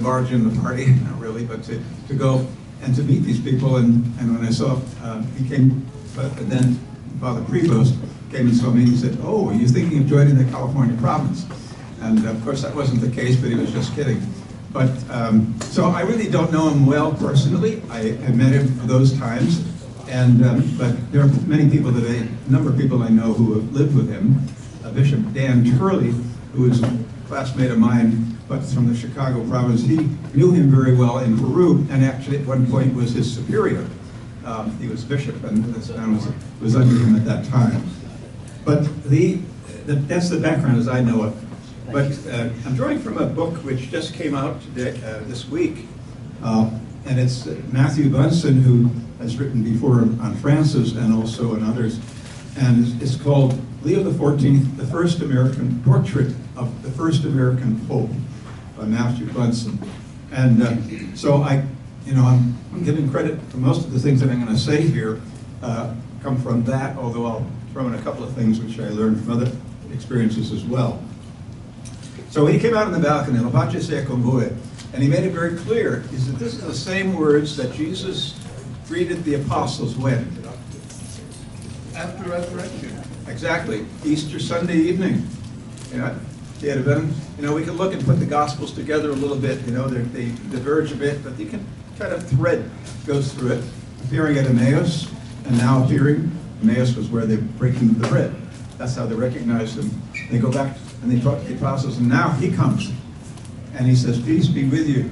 barge in the party, not really, but to go and to meet these people. And when I saw, he came, but then Father Prevost came and saw me, and he said, "Oh, are you thinking of joining the California province?" And of course that wasn't the case, but he was just kidding. But, so I really don't know him well personally. I met him those times, and, but there are many people a number of people I know who have lived with him. Bishop Dan Turley, who is a classmate of mine, but from the Chicago province, he knew him very well in Peru, and actually at one point was his superior. He was bishop, and this man was under him at that time. But that's the background as I know it. But I'm drawing from a book which just came out today, this week, and it's Matthew Bunson, who has written before on Francis and also on others, and it's called Leo XIV, the First American Portrait of the First American Pope, by Matthew Bunson. And so I'm giving credit for most of the things that I'm going to say here come from that, although I'll throw in a couple of things which I learned from other experiences as well. So when he came out on the balcony, La pace sea con voi, and he made it very clear, he said, this is the same words that Jesus greeted the apostles when? After resurrection. Exactly. Easter Sunday evening. You know, he had been, we can look and put the Gospels together a little bit, they diverge a bit, but you can kind of thread goes through it. Appearing at Emmaus, and now appearing, Emmaus was where they're breaking the bread. That's how they recognized him. They go back and they talk to the apostles, and now he comes. And he says, peace be with you.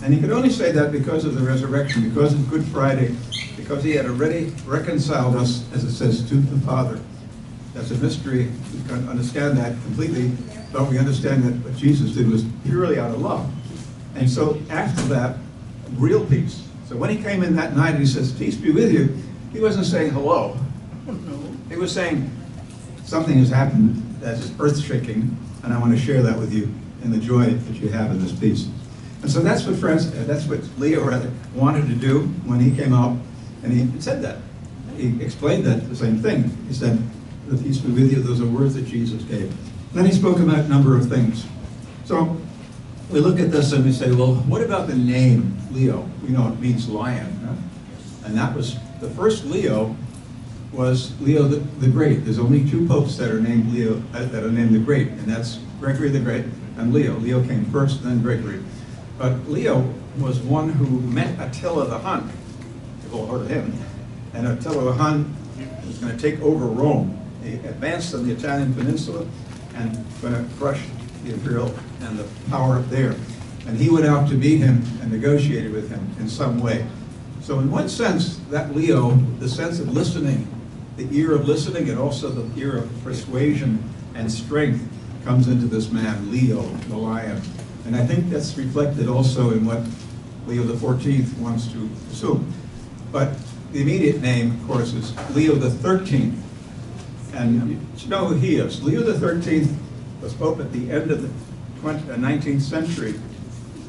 And he could only say that because of the resurrection, because of Good Friday, because he had already reconciled us, as it says, to the Father. That's a mystery. We can't understand that completely, but we understand that what Jesus did was purely out of love. And so after that, real peace. So when he came in that night and he says, peace be with you, he wasn't saying hello. He was saying, something has happened that's earth-shaking, and I want to share that with you in the joy that you have in this peace. And so that's what Leo wanted to do when he came out, and he said that. He explained that the same thing. He said, the peace be with you, those are words that Jesus gave. Then he spoke about a number of things. So we look at this and we say, well, what about the name Leo? We know it means lion. Huh? And that was, the first Leo was Leo the Great. There's only two popes that are named Leo, that are named the Great, and that's Gregory the Great and Leo. Leo came first, then Gregory. But Leo was one who met Attila the Hun. You've all heard of him. And Attila the Hun was going to take over Rome. He advanced on the Italian peninsula and going to crush the imperial and the power up there. And he went out to meet him and negotiated with him in some way. So in one sense, that Leo, the sense of listening, the ear of listening, and also the ear of persuasion and strength comes into this man, Leo, the lion. And I think that's reflected also in what Leo XIV wants to assume. But the immediate name, of course, is Leo XIII. And you know who he is. Leo XIII was Pope at the end of the 19th century.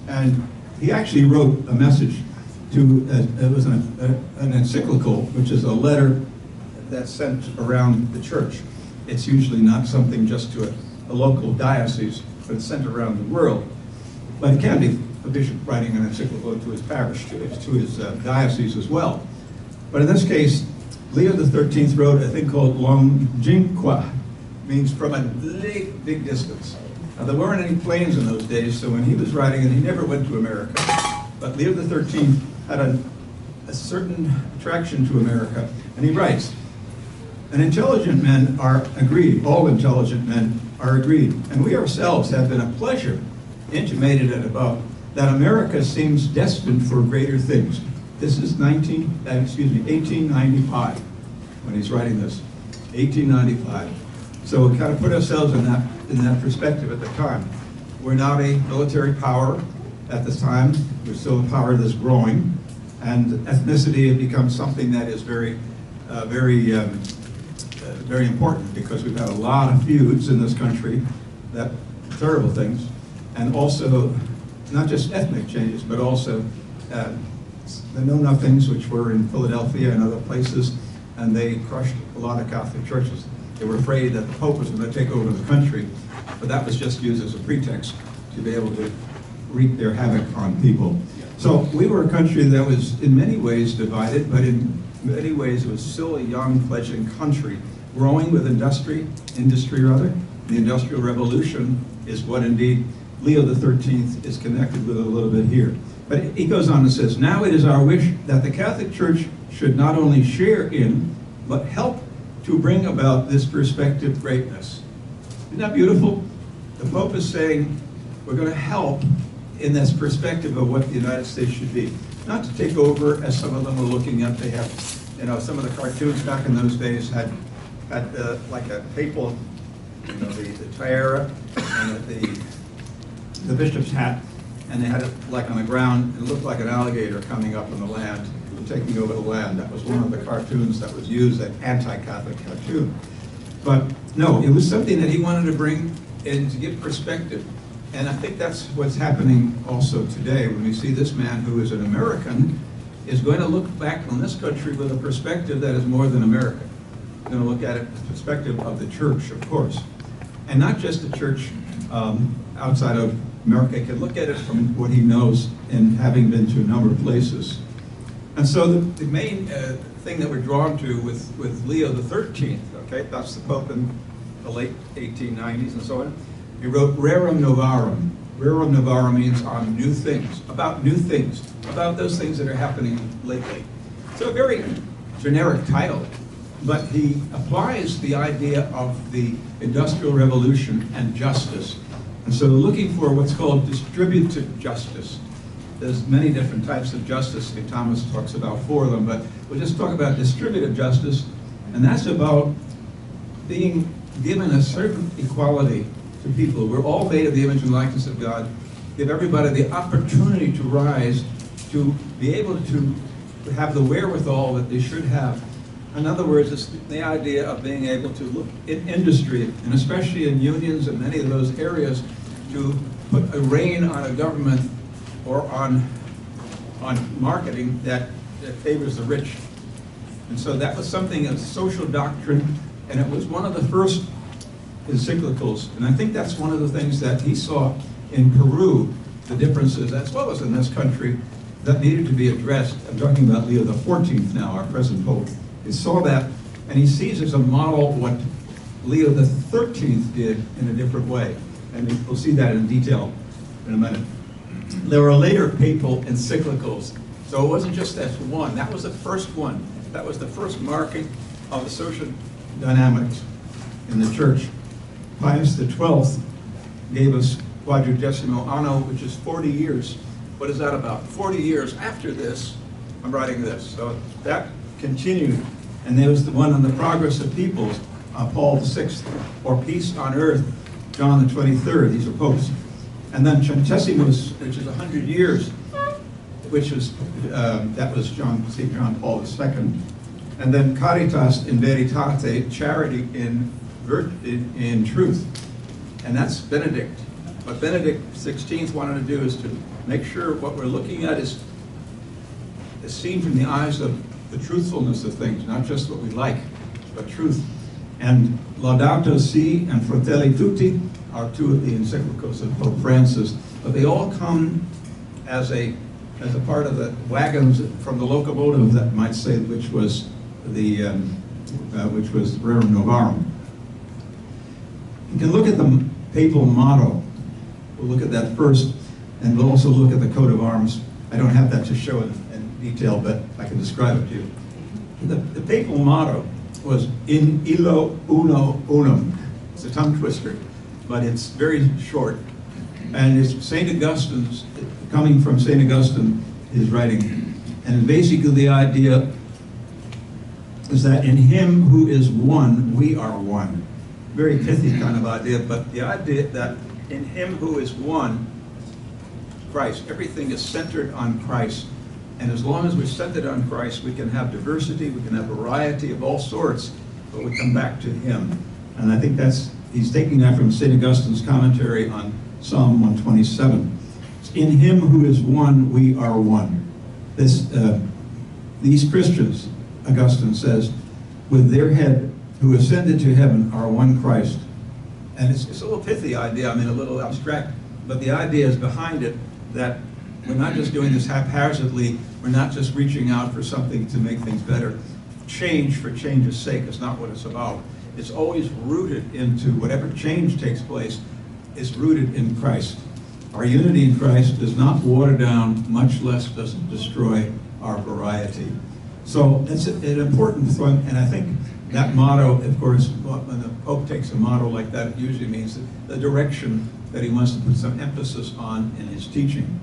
And he actually wrote a message to, it was an encyclical, which is a letter that's sent around the church. It's usually not something just to a local diocese, but it's sent around the world. But it can be a bishop writing an encyclical to his parish, to his diocese as well. But in this case, Leo XIII wrote a thing called Longínqua, means from a big, big distance. Now, there weren't any planes in those days, so when he was writing it, he never went to America. But Leo XIII had a certain attraction to America, and he writes, and intelligent men are agreed, all intelligent men are agreed, and we ourselves have been a pleasure intimated at above, that America seems destined for greater things. This is 1895, when he's writing this, 1895. So we kind of put ourselves in that perspective at the time. We're not a military power at this time. We're still a power that's growing, and ethnicity has become something that is very important, because we've had a lot of feuds in this country, that terrible things, and also not just ethnic changes, but also the know-nothings, which were in Philadelphia and other places, and they crushed a lot of Catholic churches. They were afraid that the Pope was going to take over the country, but that was just used as a pretext to be able to wreak their havoc on people. So we were a country that was in many ways divided, but in many ways it was still a young, fledgling country, growing with industry. The Industrial Revolution is what indeed Leo XIII is connected with a little bit here. But he goes on and says, now it is our wish that the Catholic Church should not only share in, but help to bring about this perspective greatness. Isn't that beautiful? The Pope is saying, we're going to help in this perspective of what the United States should be. Not to take over, as some of them were looking at. They have, some of the cartoons back in those days had like a papal, the tiara and the bishop's hat, and they had it like on the ground. It looked like an alligator coming up on the land, taking over the land. That was one of the cartoons that was used, an anti-Catholic cartoon. But no, it was something that he wanted to bring in to give perspective. And I think that's what's happening also today when we see this man who is an American is going to look back on this country with a perspective that is more than American. He's going to look at it from the perspective of the church, of course. And not just the church outside of America. He can look at it from what he knows and having been to a number of places. And so the main thing that we're drawn to with Leo XIII, okay, that's the Pope in the late 1890s and so on. He wrote Rerum Novarum. Rerum Novarum means on new things, about those things that are happening lately. So a very generic title, but he applies the idea of the Industrial Revolution and justice. And so looking for what's called distributive justice. There's many different types of justice. St. Thomas talks about 4 of them, but we'll just talk about distributive justice, and that's about being given a certain equality to people. We're all made of the image and likeness of God. Give everybody the opportunity to rise, to be able to have the wherewithal that they should have. In other words, it's the idea of being able to look in industry, and especially in unions and many of those areas, to put a rein on a government or on marketing that favors the rich. And so that was something of social doctrine, and it was one of the first encyclicals. And I think that's one of the things that he saw in Peru, the differences, as well as in this country, that needed to be addressed. I'm talking about Leo XIV now, our present Pope. He saw that, and he sees as a model what Leo XIII did in a different way. And we'll see that in detail in a minute. There were later papal encyclicals, so it wasn't just that one. That was the first one. That was the first marking of the social dynamics in the church. Pius XII gave us Quadragesimo Anno, which is 40 years. What is that about? 40 years after this, I'm writing this. So that continued. And there was the one on the progress of peoples, Paul VI, or peace on earth, John the 23rd. These are popes. And then Centesimus, which is 100 years, which was, that was St. John Paul II. And then Caritas in Veritate, charity in truth. And that's Benedict. What Benedict XVI wanted to do is to make sure what we're looking at is seen from the eyes of the truthfulness of things, not just what we like, but truth. And Laudato Si and Fratelli Tutti are 2 of the encyclicals of Pope Francis, but they all come as a part of the wagons from the locomotive, that might say, which was Rerum Novarum. You can look at the papal motto. We'll look at that first, and we'll also look at the coat of arms. I don't have that to show in detail, but I can describe it to you. The papal motto was In illo uno unum. It's a tongue twister, but it's very short. And it's St. Augustine's, coming from St. Augustine, his writing. And basically the idea is that in him who is one, we are one. Very pithy kind of idea, but the idea that in him who is one, Christ, everything is centered on Christ. And as long as we're centered on Christ, we can have diversity, we can have variety of all sorts, but we come back to him. And I think he's taking that from St. Augustine's commentary on Psalm 127. In him who is one, we are one. These Christians, Augustine says, with their head who ascended to heaven are one Christ. And it's a little pithy idea, I mean a little abstract, but the idea is behind it that we're not just doing this haphazardly, we're not just reaching out for something to make things better. Change for change's sake is not what it's about. It's always rooted into whatever change takes place is rooted in Christ. Our unity in Christ does not water down, much less does it destroy our variety. So it's an important thing, and I think that motto, of course, when the Pope takes a motto like that, it usually means the direction that he wants to put some emphasis on in his teaching.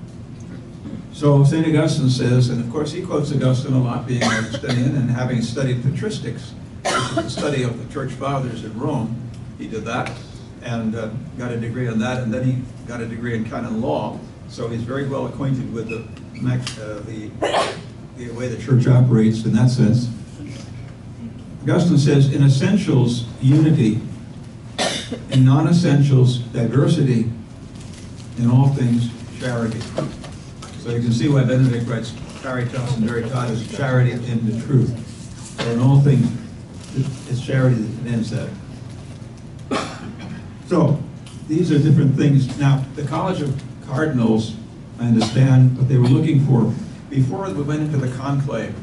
So St. Augustine says, and of course he quotes Augustine a lot, being an Augustinian and having studied patristics, which is the study of the church fathers in Rome. He did that and got a degree on that, and then he got a degree in canon law, so he's very well acquainted with the way the church operates in that sense. Augustine says, in essentials, unity; in non-essentials, diversity; in all things, charity. So you can see why Benedict writes, Caritas in Veritas is charity in the truth. So in all things, it's charity that ends that. So these are different things. Now, the College of Cardinals, I understand what they were looking for before we went into the conclave.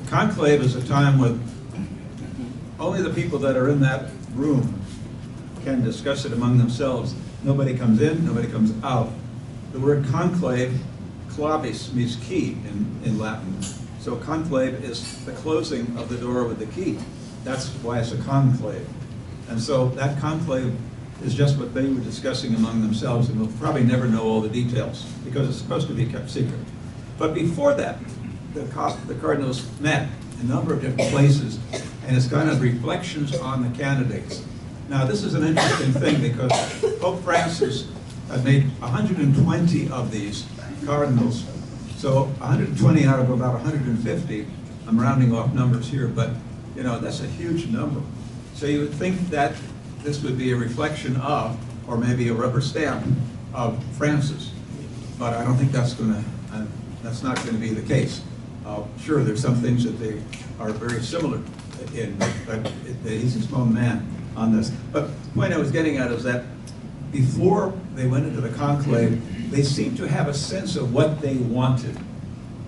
The conclave is a time when only the people that are in that room can discuss it among themselves. Nobody comes in, nobody comes out. The word conclave, clavis, means key in Latin. So conclave is the closing of the door with the key. That's why it's a conclave. And so that conclave is just what they were discussing among themselves, and we'll probably never know all the details because it's supposed to be kept secret. But before that, the cardinals met in a number of different places, and it's kind of reflections on the candidates. Now, this is an interesting thing because Pope Francis had made 120 of these cardinals. So 120 out of about 150, I'm rounding off numbers here, but you know, that's a huge number. So you would think that this would be a reflection of, or maybe a rubber stamp of Francis. But I don't think that's not going to be the case. Sure, there's some things that they are very similar in, but he's his own man on this. But the point I was getting at is that before they went into the conclave, they seemed to have a sense of what they wanted.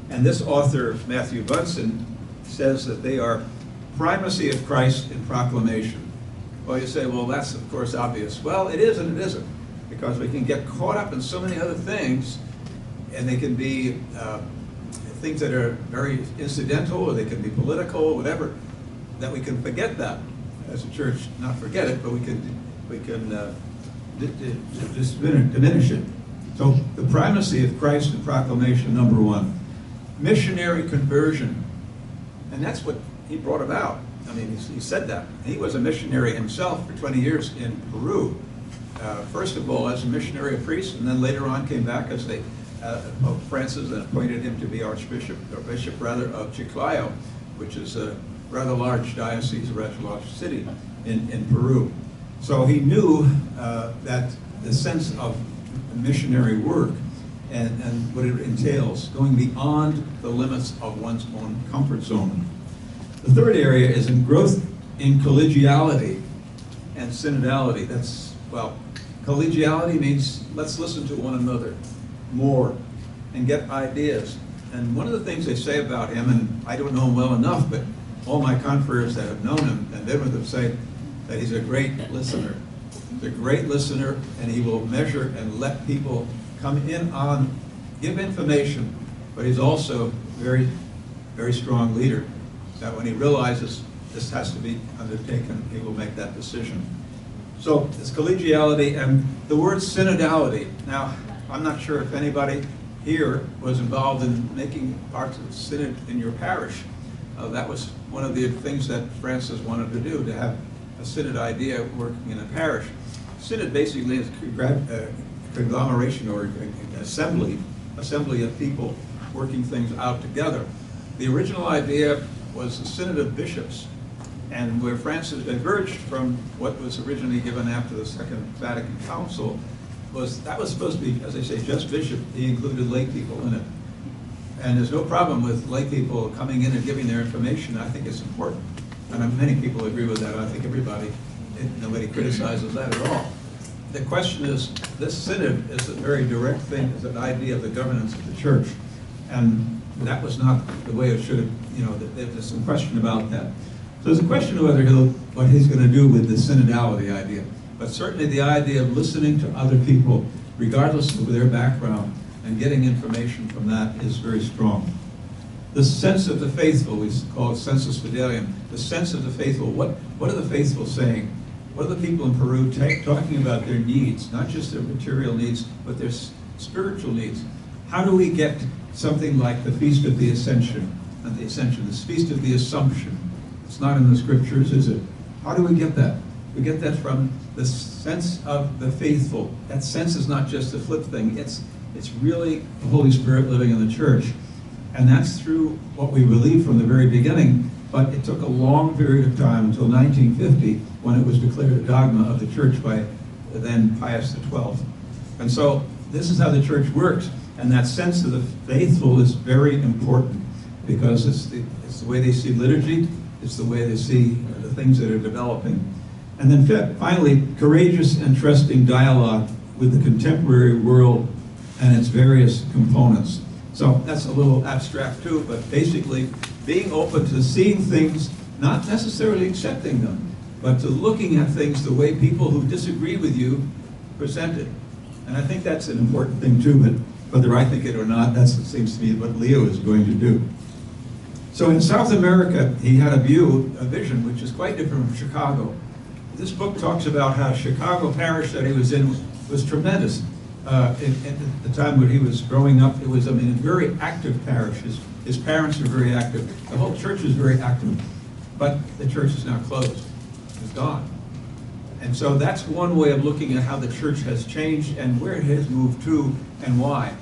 And this author, Matthew Bunson, says that they are primacy of Christ in proclamation. Well, you say, well, that's of course obvious. Well, it is and it isn't, because we can get caught up in so many other things, and they can be things that are very incidental, or they can be political, or whatever, that we can forget that as a church. Not forget it, but we can diminish it. So the primacy of Christ in proclamation, number one. Missionary conversion, and that's what he brought about. I mean, he said that. He was a missionary himself for 20 years in Peru. First of all, as a missionary priest, and then later on came back as Pope Francis and appointed him to be Archbishop, or Bishop rather, of Chiclayo, which is a rather large diocese, a rather large city in Peru. So he knew that the sense of missionary work and what it entails, going beyond the limits of one's own comfort zone. The third area is in growth in collegiality and synodality. That's, well, collegiality means let's listen to one another more and get ideas. And one of the things they say about him, and I don't know him well enough, but all my confreres that have known him and been with him say that he's a great listener. He's a great listener, and he will measure and let people come in on, give information, but he's also very, very strong leader, that when he realizes this has to be undertaken, he will make that decision. So it's collegiality and the word synodality. Now, I'm not sure if anybody here was involved in making parts of the synod in your parish. That was one of the things that Francis wanted to do, to have a synod idea working in a parish. Synod basically is a conglomeration or an assembly of people working things out together. The original idea was the Synod of Bishops, and where Francis diverged from what was originally given after the Second Vatican Council was supposed to be, as I say, just bishop. He included lay people in it. And there's no problem with lay people coming in and giving their information. I think it's important. And many people agree with that. I think nobody criticizes that at all. the question is, this synod is a very direct thing, is an idea of the governance of the church. And that was not the way it should have, there's some question about that. So there's a question of what he's going to do with the synodality idea. But certainly the idea of listening to other people, regardless of their background, and getting information from that is very strong. The sense of the faithful, we call it sensus fidelium, the sense of the faithful. What are the faithful saying? What are the people in Peru talking about their needs, not just their material needs, but their spiritual needs? How do we get something like the Feast of the Ascension, this Feast of the Assumption? It's not in the scriptures, is it? How do we get that? We get that from the sense of the faithful. That sense is not just a flip thing, it's really the Holy Spirit living in the church. And that's through what we believe from the very beginning, but it took a long period of time until 1950 when it was declared a dogma of the church by then Pius XII. And so this is how the church works, and that sense of the faithful is very important because it's the way they see liturgy, it's the way they see the things that are developing. And then finally, courageous and trusting dialogue with the contemporary world and its various components. So that's a little abstract too, but basically being open to seeing things, not necessarily accepting them, but to looking at things the way people who disagree with you present it. And I think that's an important thing too, but whether I think it or not, that's what seems to me what Leo is going to do. So in South America, he had a vision, which is quite different from Chicago. This book talks about how Chicago parish that he was in was tremendous. At the time when he was growing up, it was, a very active parish. His parents were very active. The whole church was very active. But the church is now closed. It's gone. And so that's one way of looking at how the church has changed and where it has moved to and why.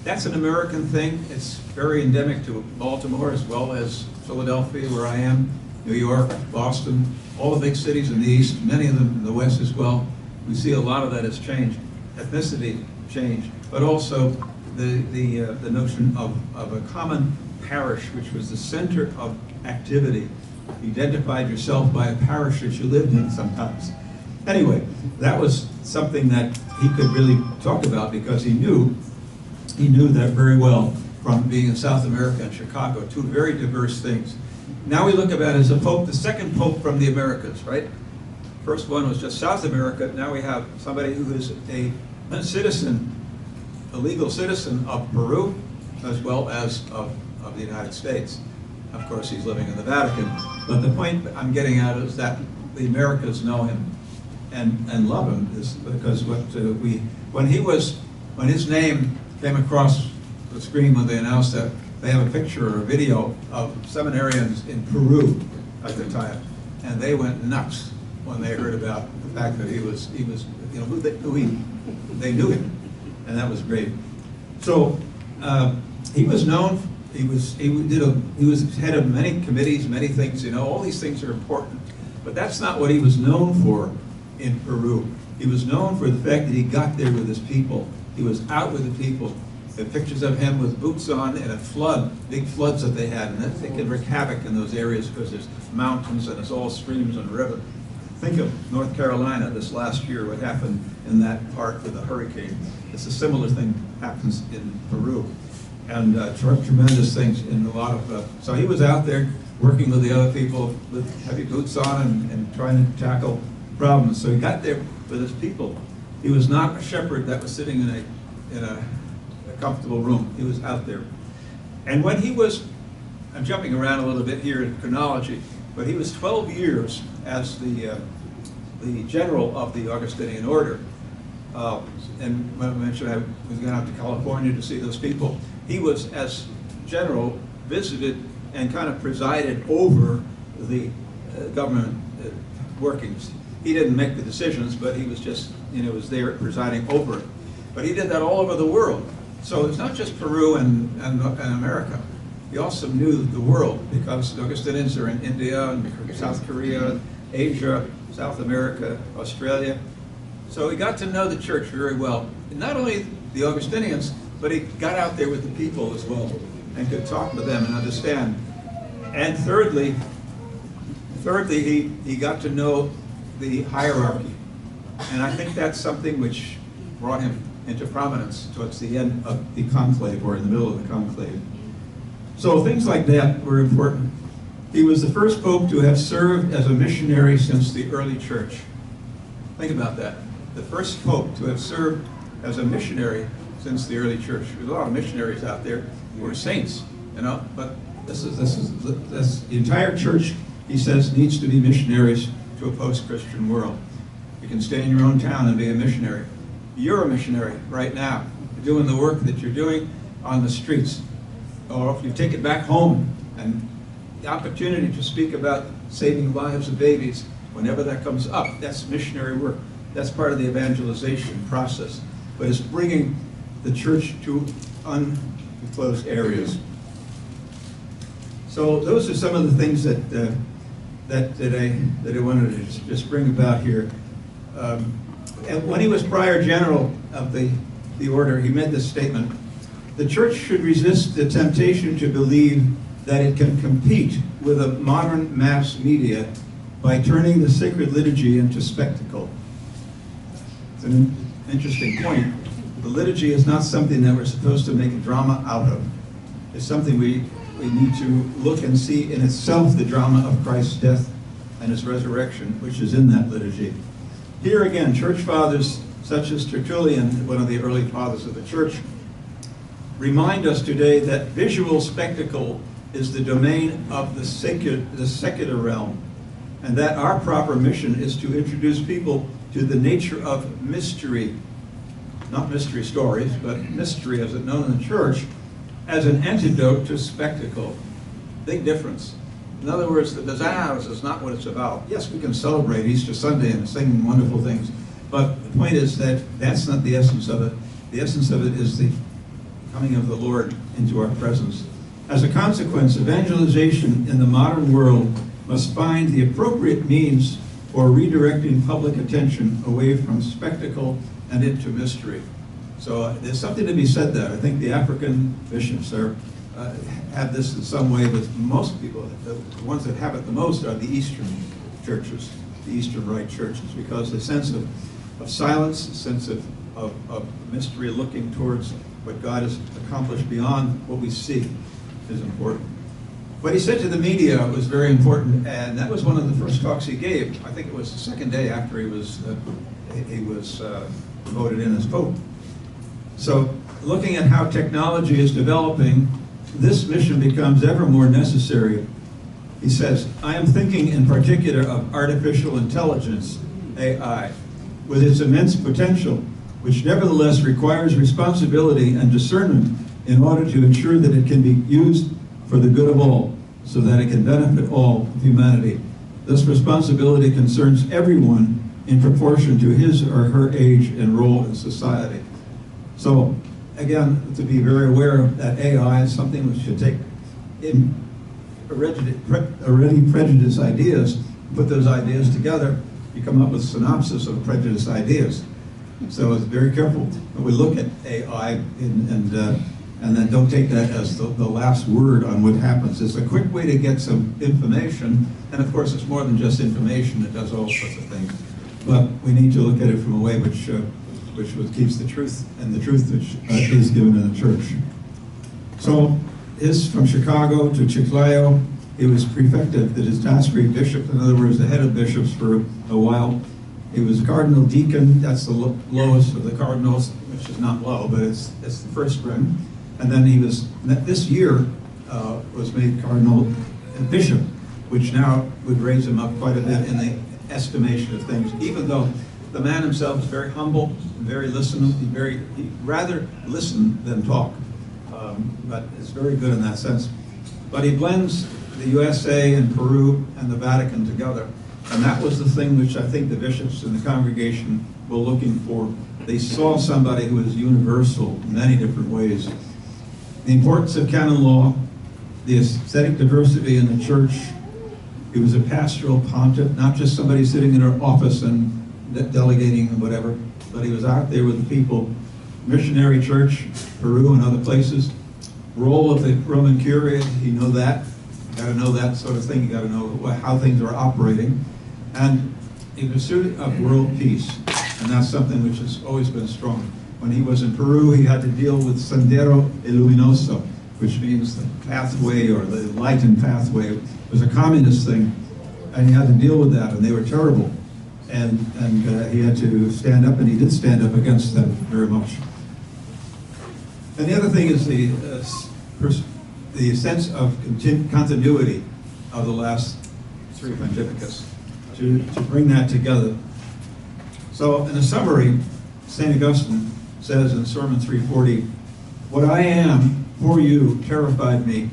That's an American thing. It's very endemic to Baltimore as well as Philadelphia, where I am, New York, Boston, all the big cities in the East, many of them in the West as well. We see a lot of that has changed. Ethnicity changed, but also the notion of a common parish, which was the center of activity. You identified yourself by a parish that you lived in sometimes. Anyway, that was something that he could really talk about because he knew that very well from being in South America and Chicago, two very diverse things. Now we look at it as a pope, the second pope from the Americas, right? First one was just South America. Now we have somebody who is a citizen, a legal citizen of Peru, as well as of the United States. Of course, he's living in the Vatican. But the point I'm getting at is that the Americas know him and love him, is because when his name came across the screen when they announced that they have a picture or a video of seminarians in Peru at the time, and they went nuts when they heard about the fact that they knew him, and that was great. So he was known. He was head of many committees, many things. All these things are important, but that's not what he was known for in Peru. He was known for the fact that he got there with his people. He was out with the people. There are pictures of him with boots on in a flood, big floods that they had, and they can wreak havoc in those areas because there's mountains and it's all streams and rivers. Think of North Carolina this last year, what happened in that part with a hurricane. It's a similar thing happens in Peru. And tremendous things in a lot of, so he was out there working with the other people with heavy boots on and trying to tackle problems. So he got there with his people. He was not a shepherd that was sitting in a comfortable room. He was out there. And when he was, I'm jumping around a little bit here in chronology, but he was 12 years as the general of the Augustinian order. And when I mentioned I was going out to California to see those people, he was, as general, visited and kind of presided over the government workings. He didn't make the decisions, but he was just, was there presiding over it. But he did that all over the world. So it's not just Peru and America. He also knew the world because the Augustinians are in India, and South Korea, Asia, South America, Australia. So he got to know the church very well. And not only the Augustinians, but he got out there with the people as well and could talk with them and understand. And thirdly, he got to know the hierarchy. And I think that's something which brought him into prominence towards the end of the conclave, or in the middle of the conclave. So things like that were important. He was the first pope to have served as a missionary since the early church. Think about that. The first pope to have served as a missionary since the early church. There's a lot of missionaries out there who are saints, you know, but this the entire church, he says, needs to be missionaries to a post-Christian world. You can stay in your own town and be a missionary. You're a missionary right now, doing the work that you're doing on the streets. Or if you take it back home, and the opportunity to speak about saving lives of babies, whenever that comes up, that's missionary work. That's part of the evangelization process. But it's bringing the church to unclosed areas. So those are some of the things that I wanted to just bring about here. And when he was prior general of the order, he made this statement: the church should resist the temptation to believe that it can compete with a modern mass media by turning the sacred liturgy into spectacle. It's an interesting point. The liturgy is not something that we're supposed to make a drama out of. It's something we need to look and see in itself, the drama of Christ's death and his resurrection, which is in that liturgy. Here again, church fathers such as Tertullian, one of the early fathers of the church, remind us today that visual spectacle is the domain of the secular realm, and that our proper mission is to introduce people to the nature of mystery, not mystery stories, but mystery as it's known in the church, as an antidote to spectacle. Big difference. In other words, the pizzazz is not what it's about. Yes, we can celebrate Easter Sunday and sing wonderful things, but the point is that that's not the essence of it. The essence of it is the coming of the Lord into our presence. As a consequence, evangelization in the modern world must find the appropriate means for redirecting public attention away from spectacle and into mystery. So there's something to be said there. I think the African bishops have this in some way, but most people, the ones that have it the most are the Eastern churches, the Eastern Rite churches, because the sense of silence, the sense of mystery, looking towards what God has accomplished beyond what we see, is important. What he said to the media was very important, and that was one of the first talks he gave. I think it was the second day after he was voted in as Pope. So, looking at how technology is developing, this mission becomes ever more necessary. He says, I am thinking in particular of artificial intelligence, AI, with its immense potential, which nevertheless requires responsibility and discernment in order to ensure that it can be used for the good of all, so that it can benefit all of humanity. This responsibility concerns everyone in proportion to his or her age and role in society. So, again, to be very aware that AI is something we should take in already prejudiced ideas, put those ideas together, you come up with a synopsis of prejudiced ideas. So it's very careful when we look at AI and then don't take that as the last word on what happens. It's a quick way to get some information, and of course it's more than just information, it does all sorts of things. But we need to look at it from a way which keeps the truth, and the truth which is given in the church. So, from Chicago to Chiclayo, he was prefect of the dicastery bishop, in other words, the head of bishops for a while. He was cardinal deacon, that's the lowest of the cardinals, which is not low, but it's the first rank. And then he was, this year, was made cardinal bishop, which now would raise him up quite a bit in the estimation of things, even though the man himself is very humble, very listening, he rather listen than talk, but it's very good in that sense. But he blends the USA and Peru and the Vatican together, and that was the thing which I think the bishops in the congregation were looking for. They saw somebody who was universal in many different ways. The importance of canon law, the aesthetic diversity in the church. He was a pastoral pontiff, not just somebody sitting in an office and delegating and whatever, but he was out there with the people. Missionary church, Peru and other places. Role of the Roman Curia, you know that. You got to know that sort of thing. You got to know how things are operating. And in pursuit of world peace. And that's something which has always been strong. When he was in Peru, he had to deal with Sendero Luminoso, which means the pathway or the enlightened pathway. It was a communist thing, and he had to deal with that, and they were terrible. And he had to stand up, and he did stand up against them very much. And the other thing is the sense of continuity of the last three pontificates, to bring that together. So in a summary, St. Augustine says in Sermon 340, "What I am for you terrified me.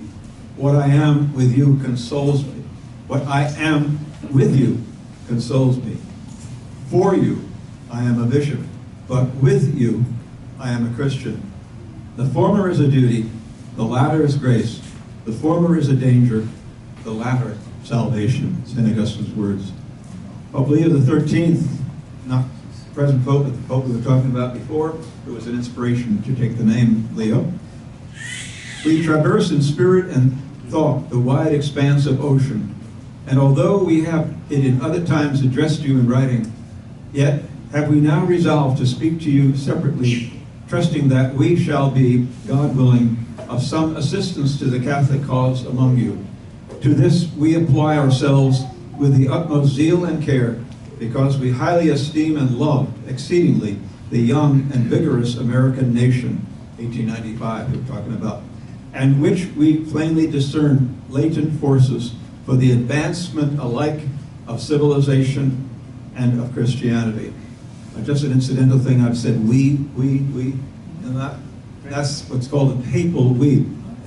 What I am with you consoles me. What I am with you consoles me. For you, I am a bishop, but with you, I am a Christian. The former is a duty, the latter is grace. The former is a danger, the latter salvation." St. Augustine's words. Pope Leo XIII, not present Pope, but the Pope we were talking about before, who was an inspiration to take the name Leo. "We traverse in spirit and thought the wide expanse of ocean, and although we have it in other times addressed you in writing, yet have we now resolved to speak to you separately, trusting that we shall be, God willing, of some assistance to the Catholic cause among you. To this we apply ourselves with the utmost zeal and care, because we highly esteem and love exceedingly the young and vigorous American nation," 1895 we're talking about, "and which we plainly discern latent forces for the advancement alike of civilization and of Christianity." Just an incidental thing, I've said we, and that's what's called a papal we.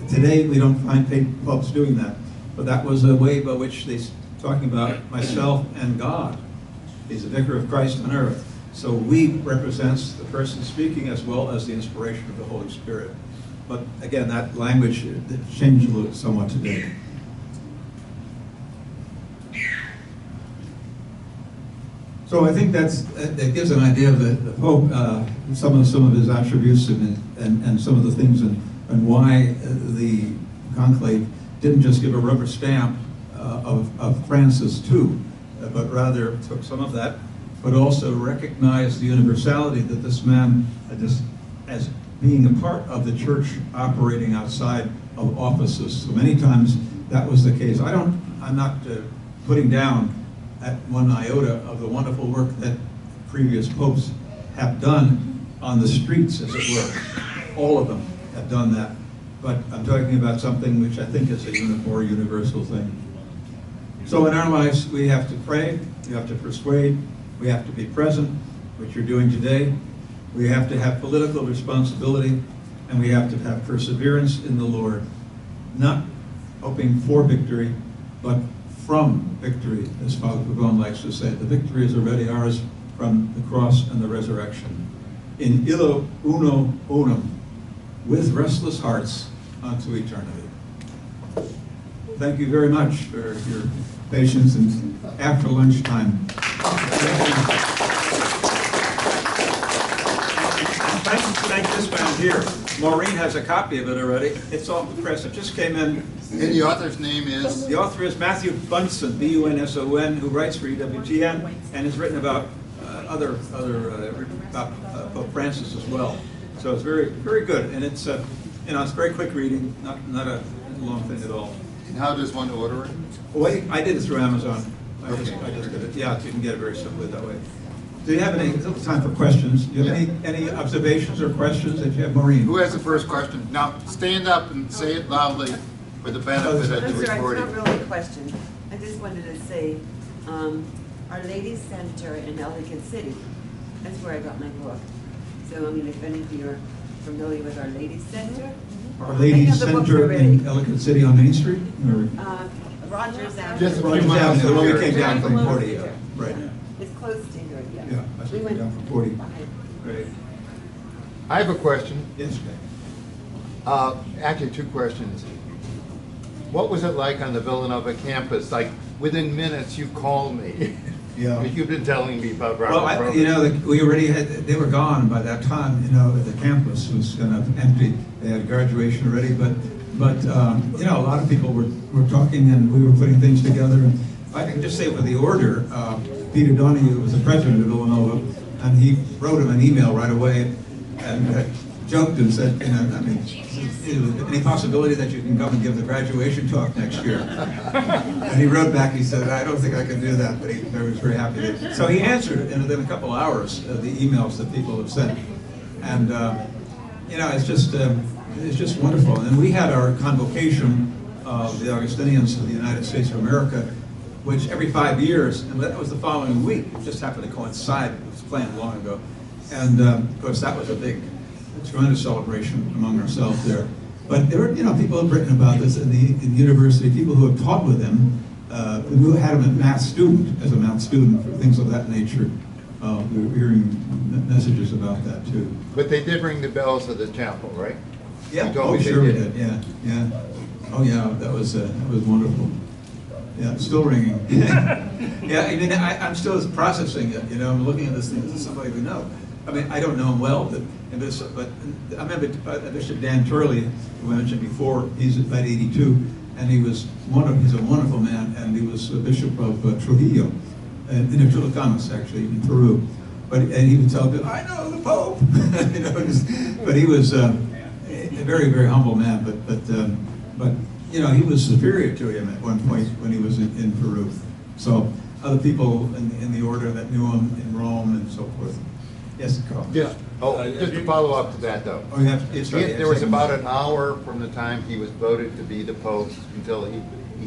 Today we don't find popes doing that, but that was a way by which they're talking about myself and God. He's the vicar of Christ on earth. So we represents the person speaking as well as the inspiration of the Holy Spirit. But again, that language changed a little somewhat today. So I think that gives an idea of the Pope, some of his attributes and some of the things and why the conclave didn't just give a rubber stamp of Francis too, but rather took some of that, but also recognized the universality that this man, as being a part of the church operating outside of offices. So many times that was the case. I'm not putting down at one iota of the wonderful work that previous popes have done on the streets, as it were. All of them have done that. But I'm talking about something which I think is a more universal thing. So in our lives, we have to pray, we have to persuade, we have to be present, which you're doing today. We have to have political responsibility, and we have to have perseverance in the Lord. Not hoping for victory, but from victory, as Father Pavone likes to say. The victory is already ours from the cross and the resurrection. In illo uno unum, with restless hearts unto eternity. Thank you very much for your patience and after lunchtime. Thank this man here. Maureen has a copy of it already. It's off the press. It just came in. And the author's name is? The author is Matthew Bunson, B-U-N-S-O-N, who writes for EWTN and has written about about Pope Francis as well. So it's very, very good, and it's it's very quick reading, not a long thing at all. And how does one order it? Well, I did it through Amazon. I Okay. just did it. Yeah, you can get it very simply that way. Do you have any time for questions? Do you have any observations or questions that you have, Maureen? Who has the first question? Now, stand up and say it loudly for the benefit of the I'm sorry, it's recording. not really a question. I just wanted to say, Our Ladies Center in Ellicott City, that's where I got my book. So, I mean, if any of you are familiar with Our Ladies Center. Our Ladies I have the books Center already. in Ellicott City on Main Street? Or? Rogers Avenue. Just Rogers Avenue, the one we came down from Close 40, to here. right. It's close to here, yeah. Yeah, that's We what we went down from 40. by. Great. I have a question. Yes, Actually, two questions. What was it like on the Villanova campus? Like, within minutes, you called me. Yeah. You've been telling me about Robert Well, Brothers. we already had, they were gone by that time, the campus was kind of empty. They had graduation already, but a lot of people were talking and we were putting things together. And I can just say for the order, Peter Donahue was the president of Villanova, And he wrote him an email right away and joked and said, any possibility that you can come and give the graduation talk next year? And he wrote back, he said, I don't think I can do that, but he was very happy to. So he answered it within a couple of hours of the emails that people have sent. And, it's just wonderful. And we had our convocation of the Augustinians of the United States of America, which every 5 years, and that was the following week. It just happened to coincide. It was planned long ago. And of course, that was a tremendous celebration among ourselves there. But there were, people have written about this in the university, people who have taught with him, who had him as a math student, for things of that nature. We were hearing messages about that too. But they did ring the bells of the chapel, right? Yeah, You told me they sure we did. did. Yeah. Oh yeah, that was wonderful. Yeah, it's still ringing. Yeah, I'm still processing it. I'm looking at this thing. This is somebody we know. I mean, I don't know him well, but I remember Bishop Dan Turley, who I mentioned before. He's about 82, and he's a wonderful man, and he was a bishop of Trujillo, in Chulucanos, actually, in Peru. And he would tell people, I know the Pope. But he was a very, very humble man. But he was superior to him at one point when he was in Peru. So other people in the order that knew him in Rome and so forth. Yes, Carl. Yeah. Just to follow up to that, though. Oh, There was about an hour from the time he was voted to be the Pope until he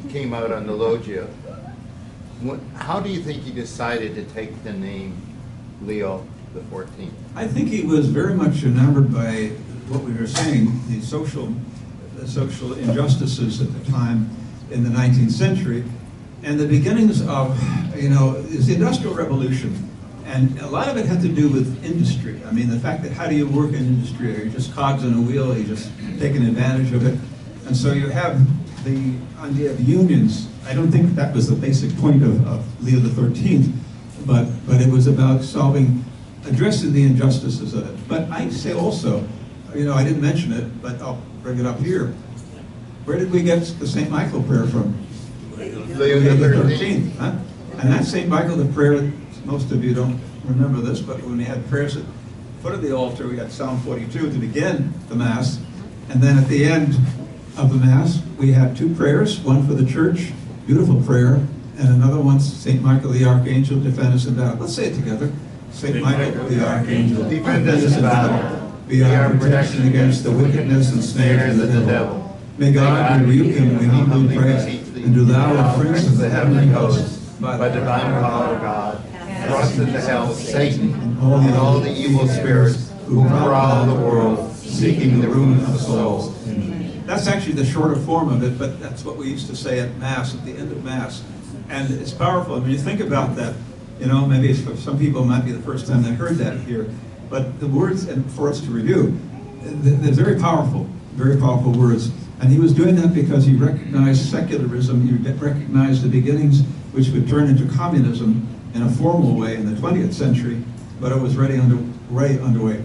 came out on the loggia. How do you think he decided to take the name Leo the 14th? I think he was very much enamored by what we were saying, the social injustices at the time in the 19th century, and the beginnings of, the Industrial Revolution. And a lot of it had to do with industry. I mean, the fact that how do you work in industry? Are you just cogs in a wheel? Are you just taking advantage of it? And so you have the idea of unions. I don't think that was the basic point of Leo XIII, but it was about addressing the injustices of it. But I say also, I didn't mention it, but I'll bring it up here. Where did we get the St. Michael prayer from? Leo XIII. Huh? And that St. Michael, the prayer, most of you don't remember this, but when we had prayers at the foot of the altar, we had Psalm 42 to begin the Mass. And then at the end of the Mass, we had two prayers, one for the church, beautiful prayer, and another one, St. Michael the Archangel, defend us in battle. Let's say it together. St. Michael the Archangel, defend us in battle. Be our protection against the wickedness and snares of the devil. May God rebuke him, we humbly pray, and do thou, O Prince of the heavenly hosts, by divine power of God, thrust into hell Satan and all the evil spirits who prowl the world, seeking the ruin of souls. That's actually the shorter form of it, but that's what we used to say at Mass, at the end of Mass. And it's powerful. I mean, you think about that, maybe it's for some people it might be the first time they heard that here, but the words, and for us to review, they're very powerful words. And he was doing that because he recognized secularism, he recognized the beginnings which would turn into communism in a formal way in the 20th century, but it was already underway.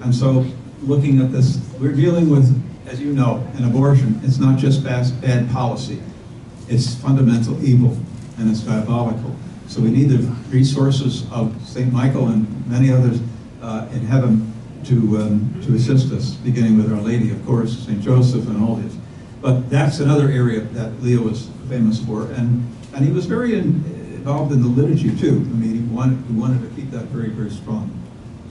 And so looking at this, we're dealing with, as you know, an abortion. It's not just bad policy. It's fundamental evil, and it's diabolical. So we need the resources of St. Michael and many others in heaven to assist us, beginning with Our Lady, of course, St. Joseph and all this. But that's another area that Leo was famous for, and he was very involved in the liturgy too. I mean, he wanted to keep that very, very strong.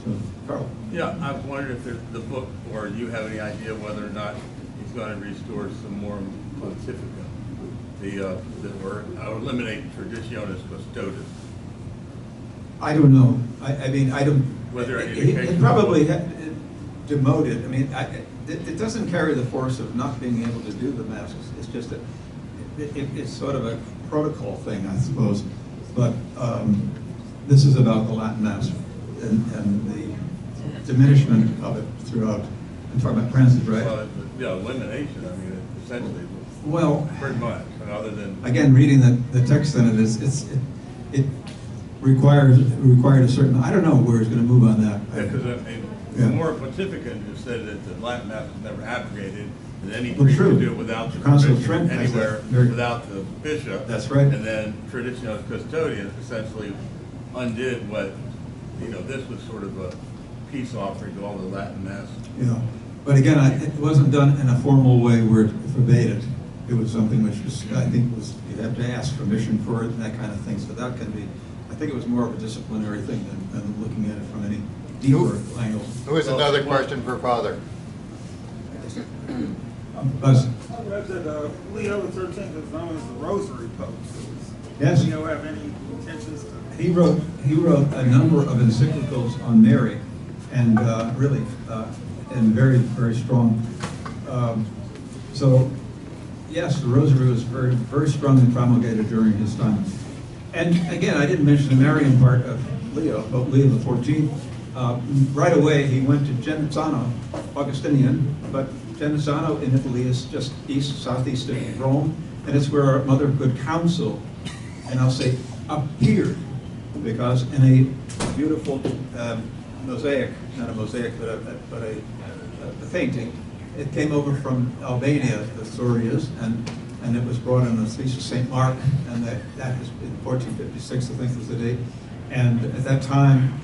So, Carl. Yeah, I wondered if the book, or you have any idea whether or not he's going to restore some more Pontifica, or eliminate Traditionis Custodes. I don't know. I mean, I don't. Whether it probably demoted. I mean, it doesn't carry the force of not being able to do the Mass. It's just that it's sort of a protocol thing, I suppose. But this is about the Latin Mass and the diminishment of it throughout. I'm talking about transit, right? Well, yeah, elimination. I mean, essentially. Well, pretty much. And other than again, reading the text in it required a certain. I don't know where it's going to move on that. because the more Pontificans have said that the Latin Mass was never abrogated, and any Well, priest true. could do it without the Council of permission Trent has that anywhere, very- without the bishop. That's right. And then Traditionis Custodes essentially undid what you know, this was sort of a peace offering to all the Latin mass. Yeah, but again, it wasn't done in a formal way where it forbade it. It was something which was, I think, you have to ask permission for it and that kind of thing. So that can be, I think it was more of a disciplinary thing than looking at it from any deeper angle. Who has another question for Father? Buzz. I read that Leo the 13th is known as the Rosary Pope. Yes. Does Leo have any intentions to? He wrote a number of encyclicals on Mary, and really, and very, very strong. So, yes, the Rosary was very, very strongly promulgated during his time. And again, I didn't mention the Marian part of Leo, Pope Leo the 14th. Right away, he went to Genazzano, Augustinian, but Genazzano in Italy is just southeast of Rome, and it's where our Mother of Good Counsel, and I'll say appeared, because in a beautiful mosaic, not a mosaic, but a painting, it came over from Albania, the story is, and it was brought in the feast of St. Mark, and that was in 1456, I think was the date. And at that time,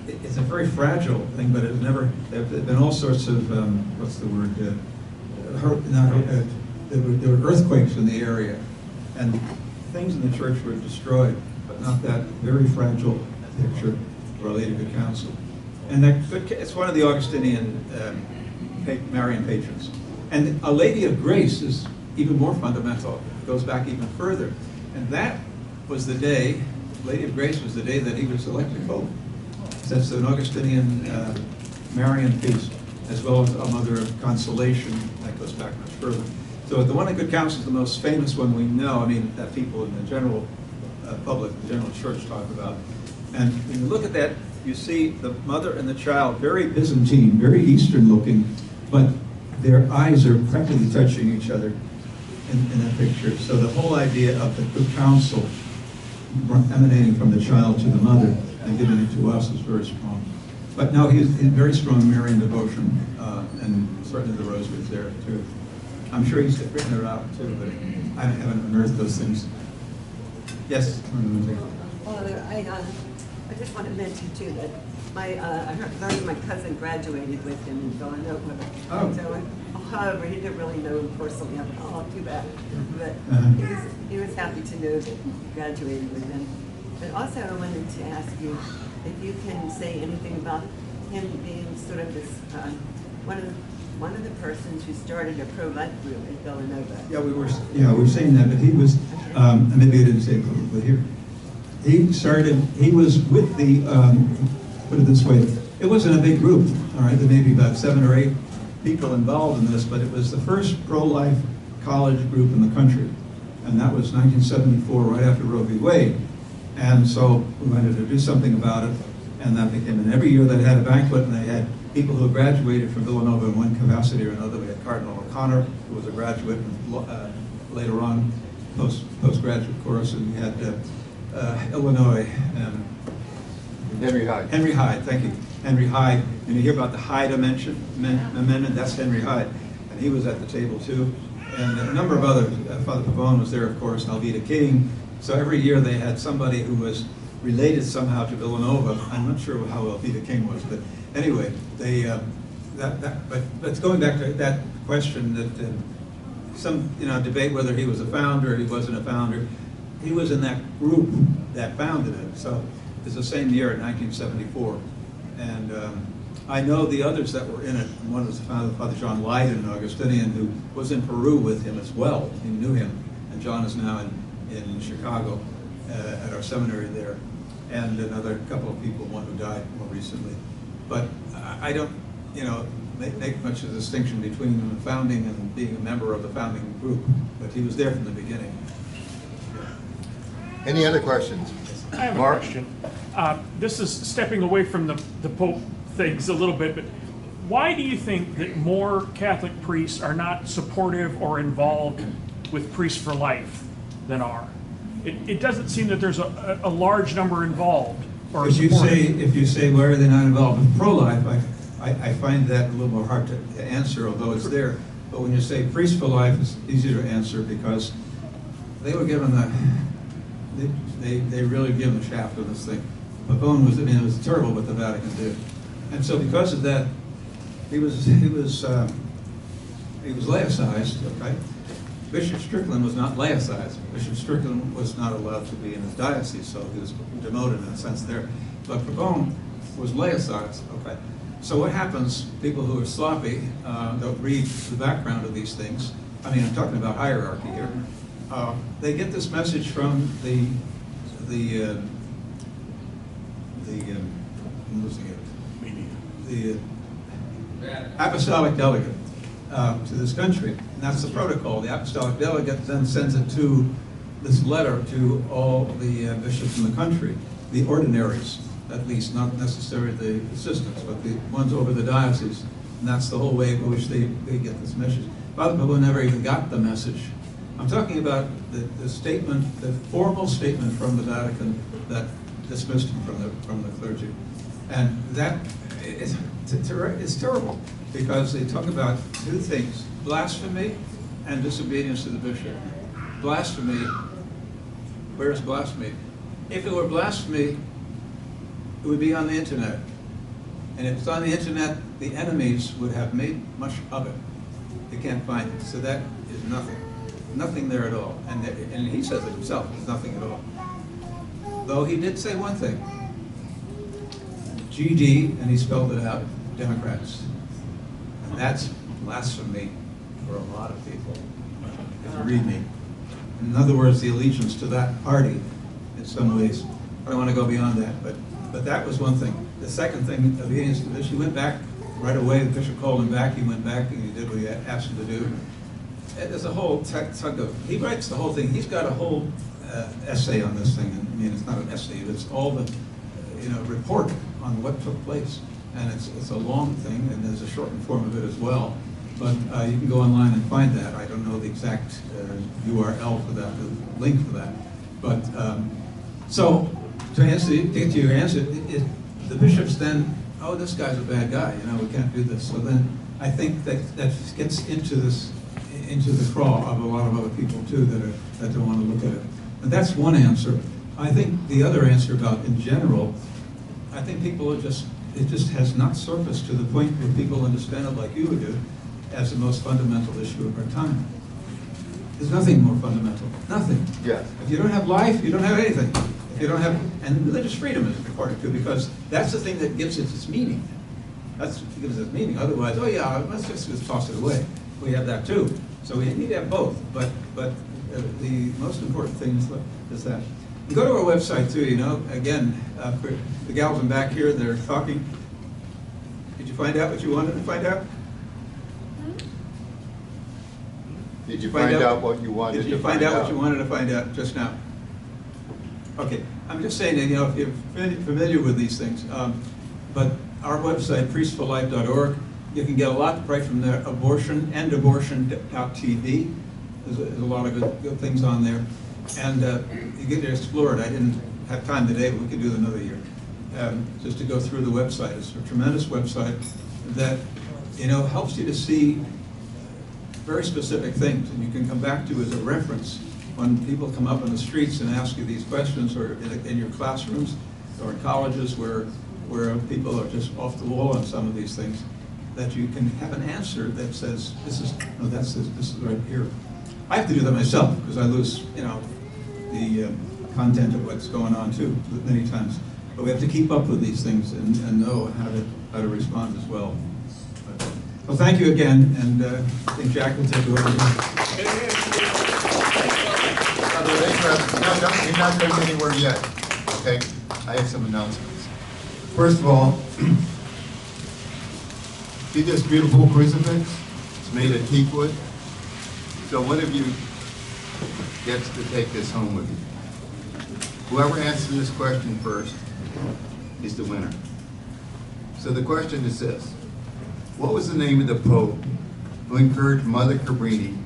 it's a very fragile thing, but it's never, there have been all sorts of, what's the word, there were earthquakes in the area, and things in the church were destroyed, but not that very fragile picture of Our Lady of Good Counsel. And it's one of the Augustinian Marian patrons. And A Lady of Grace is even more fundamental. It goes back even further. And that was the day, Lady of Grace was the day that he was elected Pope. That's an Augustinian Marian feast, as well as a Mother of Consolation that goes back much further. So the one in Good Counsel is the most famous one we know, I mean, that people in the general public, the general church talk about. And when you look at that, you see the mother and the child, very Byzantine, very Eastern looking, but their eyes are practically touching each other in that picture. So the whole idea of the Good Counsel emanating from the child to the mother and giving it to us is very strong. But no, he's very strong Marian devotion, and certainly the rosary is there too. I'm sure he's written it out too, but I haven't unearthed those things. Yes? Well, I just want to mention too that I learned my cousin graduated with him in Villanova. Oh. So, however, he didn't really know him personally. Oh, too bad. But he was happy to know that he graduated with him. But also, I wanted to ask you if you can say anything about him being sort of this one of the persons who started a pro-life group at Villanova. Yeah, we were saying that, but he was, maybe I didn't say it publicly here. He was with the, put it this way, it wasn't a big group, all right, there may be about 7 or 8 people involved in this, but it was the first pro-life college group in the country. And that was 1974, right after Roe v. Wade. And so we wanted to do something about it, and that became, and every year they had a banquet, and they had people who graduated from Villanova in one capacity or another. We had Cardinal O'Connor, who was a graduate, and later on, postgraduate course, and we had Illinois. Henry Hyde. Henry Hyde, thank you. Henry Hyde. And you hear about the Hyde Amendment, that's Henry Hyde. And he was at the table too. And a number of others. Father Pavone was there, of course, and Alveda King. So every year they had somebody who was related somehow to Villanova. I'm not sure how Alveda King was, but anyway, they, but it's going back to that question that some debate whether he was a founder or he wasn't a founder. He was in that group that founded it. So it's the same year in 1974. And I know the others that were in it. One was Father John Leyden, an Augustinian, who was in Peru with him as well. He knew him. And John is now in Chicago at our seminary there. And another couple of people, one who died more recently. But I don't, make much of a distinction between the founding and being a member of the founding group. But he was there from the beginning. Any other questions? I have Mark? a question. This is stepping away from the Pope things a little bit, but why do you think that more Catholic priests are not supportive or involved with Priests for Life than are? It doesn't seem that there's a large number involved or supportive. If you say why are they not involved with pro-life, I find that a little more hard to answer, although it's there. But when you say Priests for Life, it's easier to answer because they were given they really give the shaft of this thing. Pavone was, I mean, it was terrible what the Vatican did. And so because of that, he was laicized, okay? Bishop Strickland was not laicized. Bishop Strickland was not allowed to be in his diocese, so he was demoted in a sense there. But Pavone was laicized, okay? So what happens, people who are sloppy, don't read the background of these things. I mean, I'm talking about hierarchy here. They get this message from I'm losing it. The apostolic delegate to this country. And that's the protocol. The apostolic delegate then sends it to this letter to all the bishops in the country, the ordinaries, at least, not necessarily the assistants, but the ones over the diocese. And that's the whole way in which they get this message. Father Pavone never even got the message. I'm talking about the statement, the formal statement from the Vatican that dismissed him from the clergy. And that is terrible, because they talk about two things: blasphemy and disobedience to the bishop. Blasphemy, where's blasphemy? If it were blasphemy, it would be on the internet. And if it's on the internet, the enemies would have made much of it. They can't find it. So that is nothing. Nothing there at all. And he says it himself, there's nothing at all. Though he did say one thing. GD, and he spelled it out, Democrats. And that's blasphemy for a lot of people, if you read me. In other words, the allegiance to that party, in some ways. I don't want to go beyond that, but that was one thing. The second thing, obedience to this, he went back right away. The bishop called him back. He went back and he did what he asked him to do. There's a whole tug of, he writes the whole thing. He's got a whole essay on this thing. I mean, it's not an essay. It's all the, report on what took place. And it's a long thing, and there's a shortened form of it as well. But you can go online and find that. I don't know the exact URL for that, the link for that. But so to get to your answer, the bishops then, oh, this guy's a bad guy. We can't do this. So then I think that gets into the craw of a lot of other people too that don't want to look at it. And that's one answer. I think the other answer about in general, I think people are it just has not surfaced to the point where people understand it like you would do as the most fundamental issue of our time. There's nothing more fundamental. Nothing. Yes. If you don't have life, you don't have anything. If you don't have, and religious freedom is important too, because that's the thing that gives it its meaning. That's what gives it its meaning. Otherwise, oh yeah, let's just toss it away. We have that too. So we need to have both. But the most important thing is that. You go to our website too, again, for the gals in back here, they're talking. Did you find out what you wanted to find out? Did you find out what you wanted to find out? Did you find out what you wanted to find out just now? Okay, I'm just saying that, if you're familiar with these things, but our website, priestsforlife.org, you can get a lot right from there. Abortion and abortion.tv. There's a lot of good things on there. And you get to explore it. I didn't have time today, but we could do it another year. Just to go through the website. It's a tremendous website that, helps you to see very specific things, and you can come back to as a reference when people come up in the streets and ask you these questions, or in your classrooms, or in colleges where people are just off the wall on some of these things, that you can have an answer that says, this is right here. I have to do that myself, because I lose, the content of what's going on too, many times. But we have to keep up with these things and know how to respond as well. Well, thank you again, and I think Jack will take over. You're not going anywhere yet, okay? I have some announcements. First of all, see this beautiful crucifix? It's made of teak wood. So one of you gets to take this home with you. Whoever answers this question first is the winner. So the question is this: what was the name of the Pope who encouraged Mother Cabrini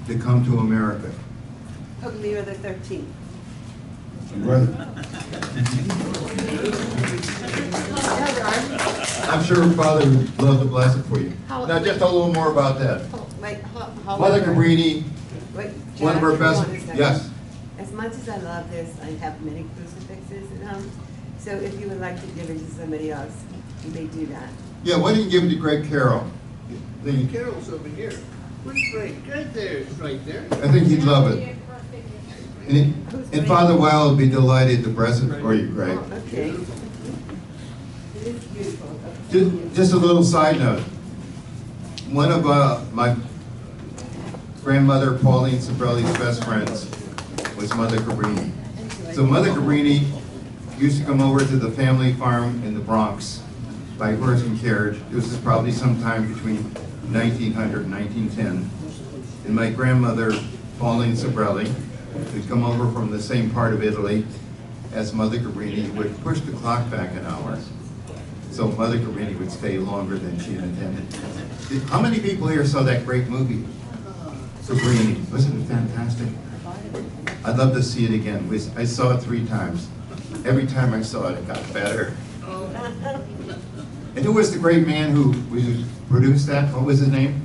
to come to America? Pope Leo the 13th. I'm sure Father would love to bless it for you. Now just a little more about that. Wait, Mother Cabrini, Wait, one of our Jack, best, hold on a second. yes. As much as I love this, I have many crucifixes at home. So if you would like to give it to somebody else, you may do that. Yeah, why don't you give it to Greg Carroll? Carol's over here. Where's Greg? Greg there, it's right there. I think he'd love it. And Father Wilde would be delighted to present for you, Greg. Oh, okay. It is beautiful. Just a little side note. One of my grandmother Pauline Sabrelli's best friends was Mother Cabrini. So Mother Cabrini used to come over to the family farm in the Bronx by horse and carriage. This is probably sometime between 1900 and 1910. And my grandmother, Pauline Sabrelli, would come over from the same part of Italy as Mother Cabrini, would push the clock back an hour. So Mother Cabrini would stay longer than she had intended. How many people here saw that great movie, Cabrini? Wasn't it fantastic? I'd love to see it again. I saw it 3 times. Every time I saw it, it got better. And who was the great man who produced that? What was his name?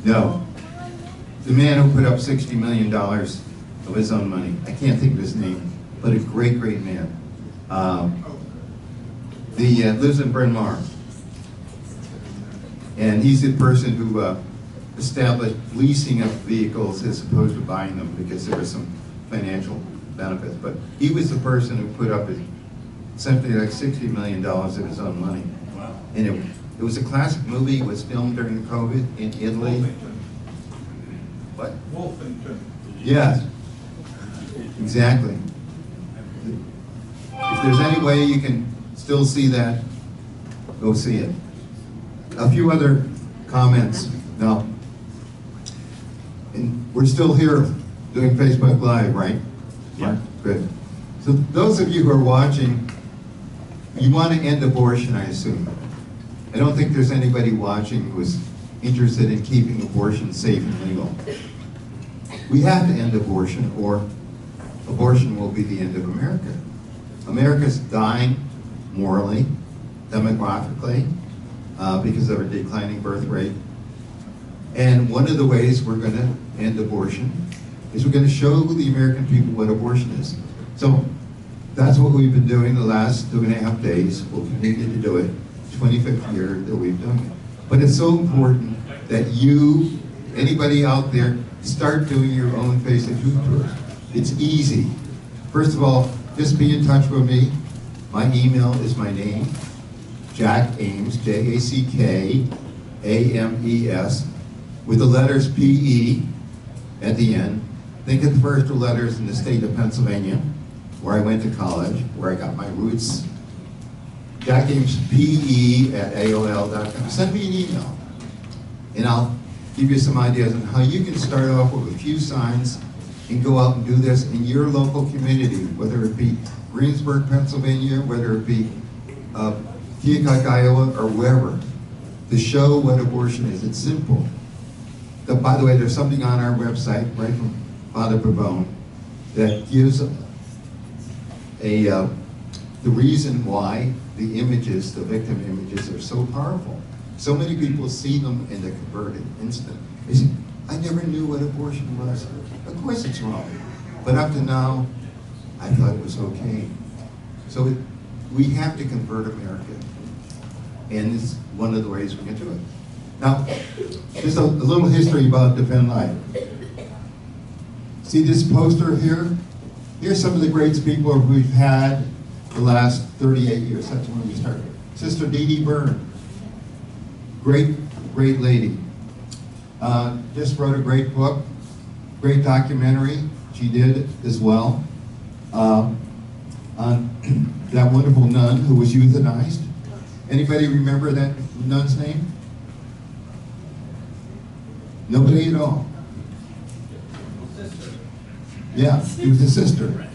No. The man who put up $60 million of his own money. I can't think of his name, but a great, great man. Lives in Bryn Mawr. And he's the person who established leasing of vehicles as opposed to buying them because there were some financial benefits. But he was the person who put up something like $60 million of his own money. Wow. And it was a classic movie. It was filmed during COVID in Italy. What? Wolfington. Yes, exactly. If there's any way you can still see that, go see it. A few other comments. Now, and we're still here doing Facebook Live, right? Yeah. Good. So those of you who are watching, you want to end abortion, I assume. I don't think there's anybody watching who's interested in keeping abortion safe and legal. We have to end abortion, or abortion will be the end of America. America's dying morally, demographically, because of a declining birth rate. And one of the ways we're going to end abortion is we're going to show the American people what abortion is. So that's what we've been doing the last 2.5 days. We'll continue to do it. 25th year that we've done it. But it's so important that you, anybody out there, start doing your own Facebook tours. It's easy. First of all, just be in touch with me. My email is my name, Jack Ames, J-A-C-K-A-M-E-S, with the letters P-E at the end. Think of the first 2 letters in the state of Pennsylvania, where I went to college, where I got my roots. Jack Ames, P-E at AOL.com. Send me an email, and I'll give you some ideas on how you can start off with a few signs and go out and do this in your local community, whether it be Greensburg, Pennsylvania, whether it be Keokuk, Iowa, or wherever, to show what abortion is. It's simple. By the way, there's something on our website, right from Father Pavone, that gives the reason why the images, the victim images, are so powerful. So many people see them and they're converted instant. They say, I never knew what abortion was. Of course it's wrong. But up to now, I thought it was okay. So we have to convert America. And this is one of the ways we can do it. Now, just a little history about Defend Life. See this poster here? Here's some of the great people we've had the last 38 years. That's when we started. Sister Dee Dee Byrne. Great, great lady. Just wrote a great book, great documentary. She did as well. On that wonderful nun who was euthanized. Anybody remember that nun's name? Nobody at all. Yeah, she was a sister.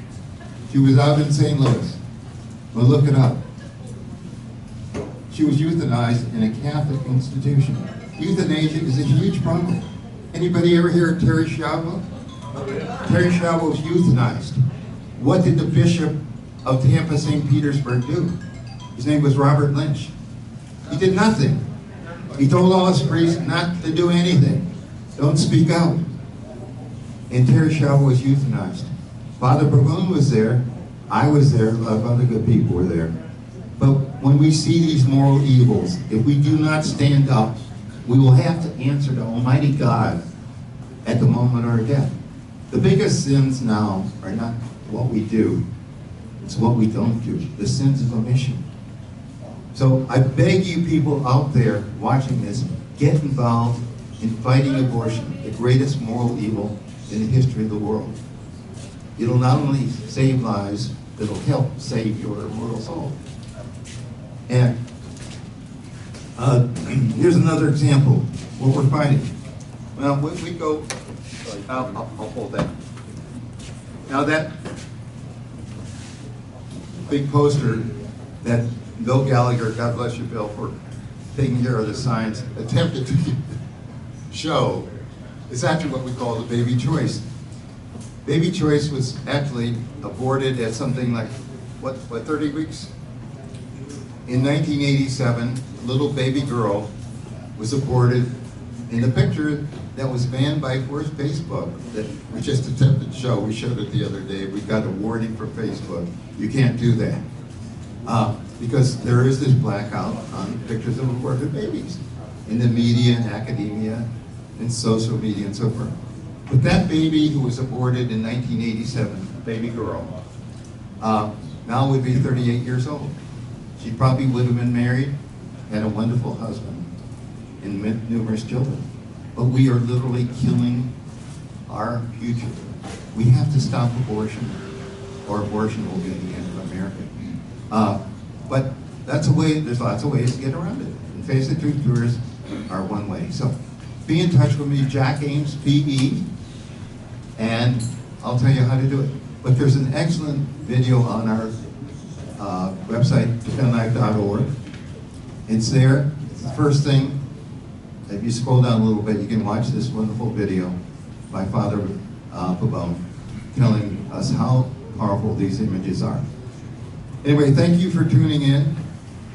She was out in St. Louis. Well, look it up. She was euthanized in a Catholic institution. Euthanasia is a huge problem. Anybody ever hear of Terry Schiavo? Terry Schiavo was euthanized. What did the Bishop of Tampa, St. Petersburg do? His name was Robert Lynch. He did nothing. He told all his priests not to do anything. Don't speak out. And Terry Schiavo was euthanized. Father Pavoon was there, I was there, a lot of other good people were there. But when we see these moral evils, if we do not stand up, we will have to answer to Almighty God at the moment of our death. The biggest sins now are not what we do, it's what we don't do. The sins of omission. So I beg you people out there watching this, get involved in fighting abortion, the greatest moral evil in the history of the world. It'll not only save lives, it'll help save your immortal soul. And here's another example, what we're fighting. Well, we go, I'll hold that. Now that big poster that Bill Gallagher, God bless you, Bill, for taking care of the signs, attempted to show is actually what we call the baby choice. Baby choice was actually aborted at something like, what 30 weeks? In 1987, a little baby girl was aborted in the picture that was banned by first Facebook that we just attempted to show. We showed it the other day. We got a warning from Facebook. You can't do that. Because there is this blackout on pictures of aborted babies in the media and academia and social media and so forth. But that baby who was aborted in 1987, baby girl, now would be 38 years old. She probably would have been married, had a wonderful husband, and numerous children. But we are literally killing our future. We have to stop abortion, or abortion will be the end of America. But that's a way, there's lots of ways to get around it. And Face the Truth tours are one way. So be in touch with me, Jack Ames, PE, and I'll tell you how to do it. But there's an excellent video on our website, defendlife.org. It's there. It's the first thing. If you scroll down a little bit, you can watch this wonderful video by Father Pabon telling us how powerful these images are. Anyway, thank you for tuning in,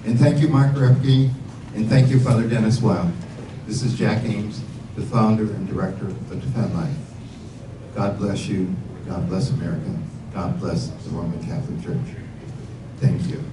and thank you, Mark Repke, and thank you, Father Denis Wilde. This is Jack Ames, the founder and director of Defend Life. God bless you. God bless America. God bless the Roman Catholic Church. Thank you.